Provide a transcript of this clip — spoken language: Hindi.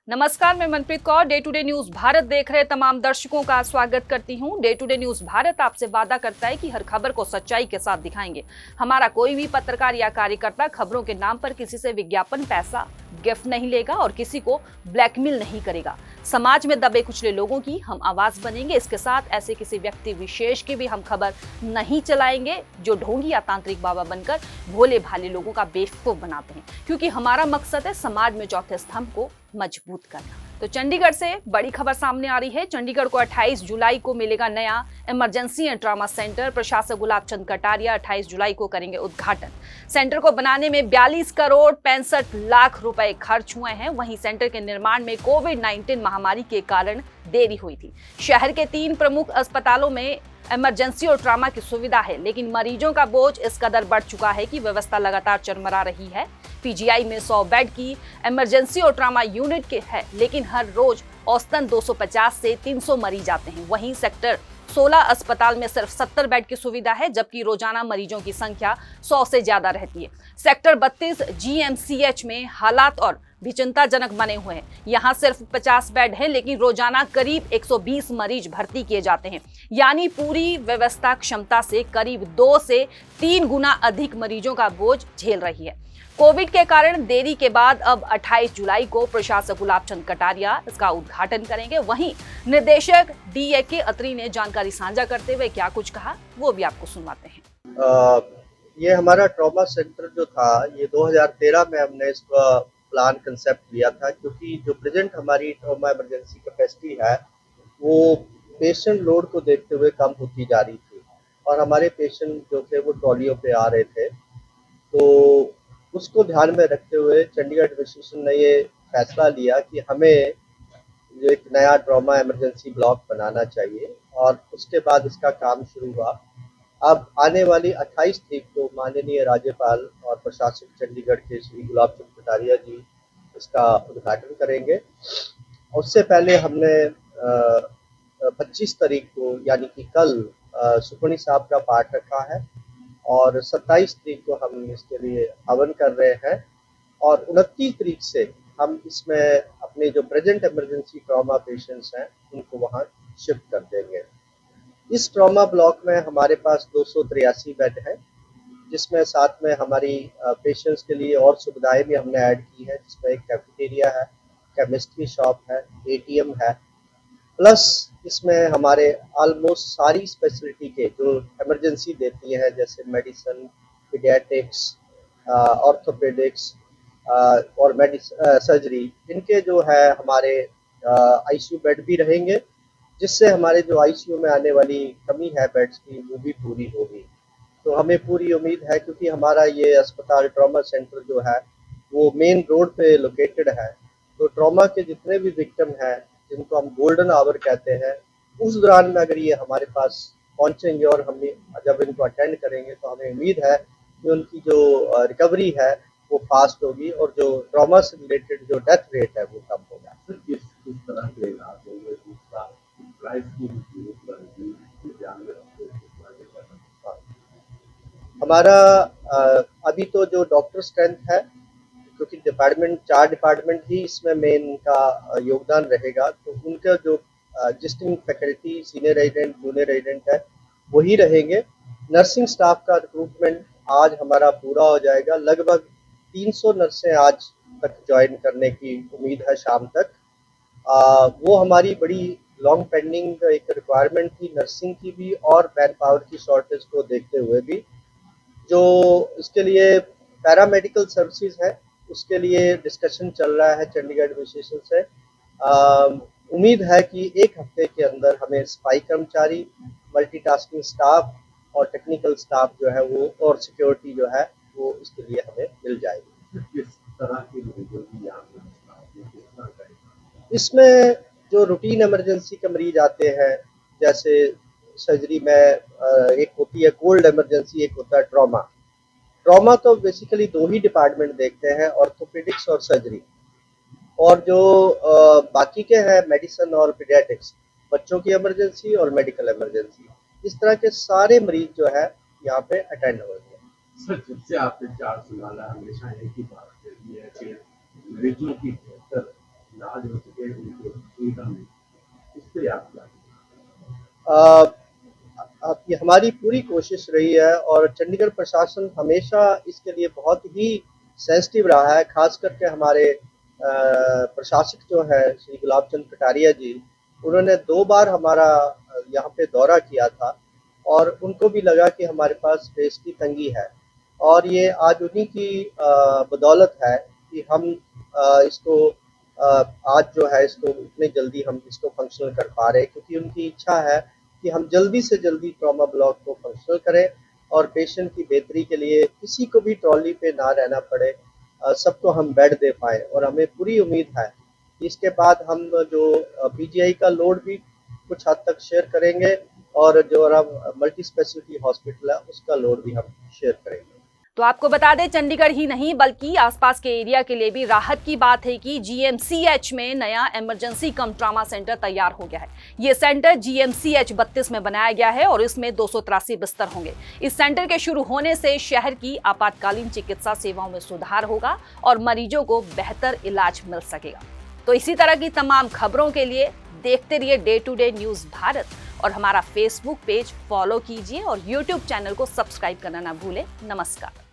नमस्कार, मैं Manpreet Kaur day to day news Bharat देख रहे तमाम दर्शकों का स्वागत करती हूं। Day to day news Bharat आपसे वादा करता है कि हर खबर को सच्चाई के साथ दिखाएंगे। हमारा कोई भी पत्रकार या कार्यकर्ता खबरों के नाम पर किसी से विज्ञापन, पैसा, गिफ्ट नहीं लेगा और किसी को ब्लैकमेल नहीं करेगा। समाज में दबे कुचले लोगों की हम आवाज बनेंगे। इसके साथ ऐसे किसी व्यक्ति विशेष की भी हम खबर नहीं चलाएंगे जो ढोंगी या तांत्रिक बाबा बनकर भोले भाले लोगों का बेवकूफ बनाते हैं, क्योंकि हमारा मकसद है समाज में चौथे स्तंभ को मजबूत करना। तो चंडीगढ़ से बड़ी खबर सामने आ रही है। चंडीगढ़ को 28 जुलाई को मिलेगा नया इमरजेंसी एंड ट्रॉमा सेंटर। प्रशासक गुलाब चंद कटारिया 28 जुलाई को करेंगे उद्घाटन। सेंटर को बनाने में 42 करोड़ 65 लाख रुपए खर्च हुए हैं। वहीं सेंटर के निर्माण में कोविड-19 महामारी के कारण देरी हुई थी। शहर के 3 प्रमुख अस्पतालों में इमरजेंसी और ट्रामा की सुविधा है, लेकिन मरीजों का बोझ इस कदर बढ़ चुका है कि व्यवस्था लगातार चरमरा रही है। पीजीआई में 100 बेड की इमरजेंसी और ट्रामा यूनिट के है, लेकिन हर रोज औसतन 250 से 300 मरीज आते हैं। वहीं सेक्टर 16 अस्पताल में सिर्फ 70 बेड की सुविधा है, जबकि रोजाना मरीजों की संख्या 100 से ज्यादा रहती है। सेक्टर 32 जीएमसीएच में हालात और भी चिंताजनक बने हुए हैं। यहाँ सिर्फ 50 बेड है, लेकिन रोजाना करीब 120 मरीज भर्ती किए जाते हैं, यानी पूरी व्यवस्था क्षमता से करीब 2 से 3 गुना अधिक मरीजों का बोझ झेल रही है। कोविड के कारण देरी के बाद अब 28 जुलाई को प्रशासक गुलाब चंद कटारिया इसका उद्घाटन करेंगे। वहीं निर्देशक DAK अत्री ने जानकारी साझा करते हुए क्या कुछ कहा, वो भी आपको सुनवाते हैं। ये हमारा ट्रॉमा सेंटर जो था, ये 2013 में हमने इसका प्लान कंसेप्ट लिया था, क्योंकि जो प्रेजेंट हमारी ट्रॉमा इमरजेंसी कैपेसिटी है वो पेशेंट लोड को देखते हुए कम होती जा रही थी और हमारे पेशेंट जो थे वो ट्रॉलियों पे आ रहे थे। तो उसको ध्यान में रखते हुए चंडीगढ़ एडमिनिस्ट्रेशन ने ये फैसला लिया कि हमें जो एक नया ट्रॉमा इमरजेंसी ब्लॉक बनाना चाहिए और उसके बाद इसका काम शुरू हुआ। अब आने वाली 28 तारीख को माननीय राज्यपाल और प्रशासक चंडीगढ़ के श्री गुलाब चंद कटारिया जी इसका उद्घाटन करेंगे। उससे पहले हमने 25 तारीख को यानी कि कल सुखमनी साहब का पाठ रखा है और 27 तारीख को हम इसके लिए हवन कर रहे हैं और 29 तारीख से हम इसमें अपने जो प्रेजेंट इमरजेंसी ट्रॉमा पेशेंट्स हैं उनको वहाँ शिफ्ट कर देंगे। इस ट्रॉमा ब्लॉक में हमारे पास 283 बेड है, जिसमें साथ में हमारी पेशेंट्स के लिए और सुविधाएं भी हमने ऐड की है, जिसमें एक कैफेटेरिया है, केमिस्ट्री शॉप है, ATM है, प्लस इसमें हमारे ऑलमोस्ट सारी स्पेशलिटी के जो इमरजेंसी देती है, जैसे मेडिसिन, पीडियाट्रिक्स, ऑर्थोपेडिक्स और सर्जरी, इनके जो है हमारे ICU बेड भी रहेंगे, जिससे हमारे जो ICU में आने वाली कमी है बेड्स की वो भी पूरी होगी। तो हमें पूरी उम्मीद है, क्योंकि हमारा ये अस्पताल ट्रॉमा सेंटर जो है वो मेन रोड पे लोकेटेड है, तो ट्रॉमा के जितने भी विक्टिम हैं जिनको हम गोल्डन आवर कहते हैं, उस दौरान में अगर ये हमारे पास पहुंचेंगे और हम जब इनको अटेंड करेंगे तो हमें उम्मीद है कि उनकी जो रिकवरी है वो फास्ट होगी और जो ट्रॉमा से रिलेटेड जो डेथ रेट है वो कम होगा। किस तरह के इलाज होंगे, दूसरा प्राइस की भी जरूरत पड़ेगी, ध्यान में रखते हुए हमारा अभी तो जो डॉक्टर स्ट्रेंथ है, क्योंकि डिपार्टमेंट 4 डिपार्टमेंट ही इसमें मेन का योगदान रहेगा, तो उनका जो existing faculty senior resident, junior resident है वही रहेंगे। नर्सिंग स्टाफ का रिक्रूटमेंट आज हमारा पूरा हो जाएगा। लगभग 300 नर्सें आज तक ज्वाइन करने की उम्मीद है शाम तक। वो हमारी बड़ी लॉन्ग पेंडिंग एक रिक्वायरमेंट थी नर्सिंग की भी और मैन पावर की शॉर्टेज को देखते हुए भी। जो इसके लिए पैरामेडिकल सर्विसेज है उसके लिए डिस्कशन चल रहा है चंडीगढ़ एडमिनिस्ट्रेशन से। उम्मीद है कि 1 हफ्ते के अंदर हमें सफाई कर्मचारी, मल्टीटास्किंग स्टाफ और टेक्निकल स्टाफ जो है वो और सिक्योरिटी जो है वो इसके लिए हमें मिल जाएगी। किस तरह की मरीजों की यहाँ किस तरह का इसमें जो रूटीन इमरजेंसी के मरीज आते हैं, जैसे सर्जरी में एक होती है कोल्ड इमरजेंसी, एक होता है ट्रॉमा। ट्रॉमा तो बेसिकली 2 ही डिपार्टमेंट देखते हैं, ऑर्थोपेडिक्स और सर्जरी। और जो बाकी के हैं मेडिसिन और पीडियाट्रिक्स, बच्चों की इमरजेंसी और मेडिकल इमरजेंसी, इस तरह के सारे मरीज जो है यहाँ पे अटेंड होंगे। सर, जब से आपने 4 संभाला हमेशा एक ही बात कहती है कि मरीजों की बेहतर इलाज हो सके उनके सुविधा में, इस पे आप क्या आपकी हमारी पूरी कोशिश रही है और चंडीगढ़ प्रशासन हमेशा इसके लिए बहुत ही सेंसिटिव रहा है। खास करके हमारे प्रशासक जो है श्री गुलाब चंद कटारिया जी, उन्होंने 2 बार हमारा यहाँ पे दौरा किया था और उनको भी लगा कि हमारे पास स्पेस की तंगी है और ये आज उन्हीं की बदौलत है कि हम इसको आज जो है इसको इतनी जल्दी हम इसको फंक्शनल कर पा रहे हैं, क्योंकि उनकी इच्छा है कि हम जल्दी से जल्दी ट्रॉमा ब्लॉक को फंक्शनल करें और पेशेंट की बेहतरी के लिए किसी को भी ट्रॉली पे ना रहना पड़े, सबको हम बेड दे पाएँ। और हमें पूरी उम्मीद है कि इसके बाद हम जो पीजीआई का लोड भी कुछ हद तक शेयर करेंगे और जो मल्टी स्पेशलिटी हॉस्पिटल है उसका लोड भी हम शेयर करेंगे। तो आपको बता दें, चंडीगढ़ ही नहीं बल्कि आसपास के एरिया के लिए भी राहत की बात है कि जीएमसीएच में नया इमरजेंसी कम ट्रॉमा सेंटर तैयार हो गया है। ये सेंटर जीएमसीएच 32 में बनाया गया है और इसमें 283 बिस्तर होंगे। इस सेंटर के शुरू होने से शहर की आपातकालीन चिकित्सा सेवाओं में सुधार होगा और मरीजों को बेहतर इलाज मिल सकेगा। तो इसी तरह की तमाम खबरों के लिए देखते रहिए day to day news Bharat और हमारा फेसबुक पेज फॉलो कीजिए और यूट्यूब चैनल को सब्सक्राइब करना ना भूलें। नमस्कार।